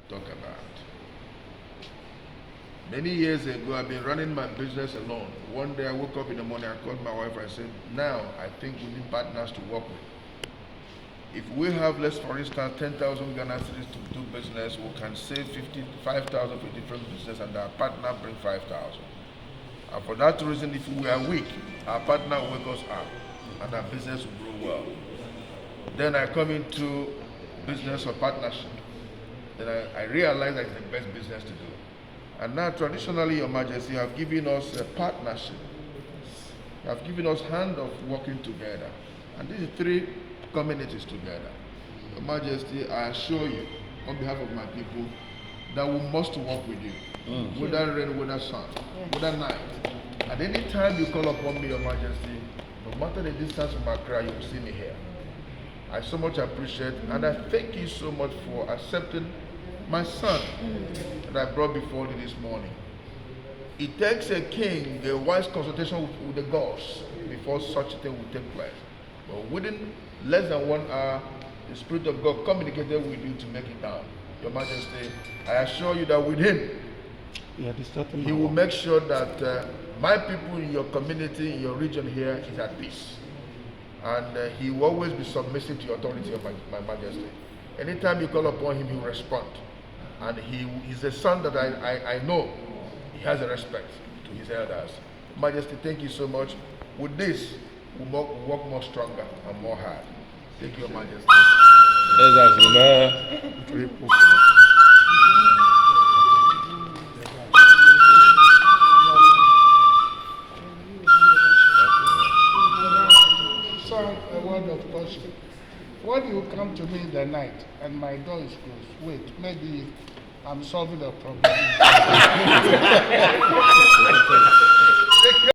talk about. Many years ago, I've been running my business alone. One day I woke up in the morning, I called my wife, I said, now I think we need partners to work with. If we have, let's for instance, 10,000 Ghana cedis to do business, we can save 55,000 for different business and our partner bring 5,000. And for that reason, if we are weak, our partner will wake us up and our business will grow well. Then I come into business or partnership. Then I realize that it's the best business to do. And now traditionally, Your Majesty, have given us a partnership. You have given us hand of working together. And these are three communities together. Your Majesty, I assure you, on behalf of my people, that we must work with you. Whether rain, whether sun, whether night. At any time you call upon me, Your Majesty, no matter the distance from Accra, you will see me here. I so much appreciate, and I thank you so much for accepting my son that I brought before you this morning. It takes a king, a wise consultation with the gods before such a thing will take place. But within less than 1 hour, the Spirit of God communicated with you to make it down. Your Majesty, I assure you that with him, he will make sure that my people in your community, in your region here, is at peace. And he will always be submissive to your authority, my Majesty. Anytime you call upon him, he will respond. And he's a son that I know he has a respect to his elders. Majesty, thank you so much. With this, we'll work more stronger and more hard. Thank you, Your Majesty. Son, a word of caution. When you come to me in the night and my door is closed, wait, maybe I'm solving a problem.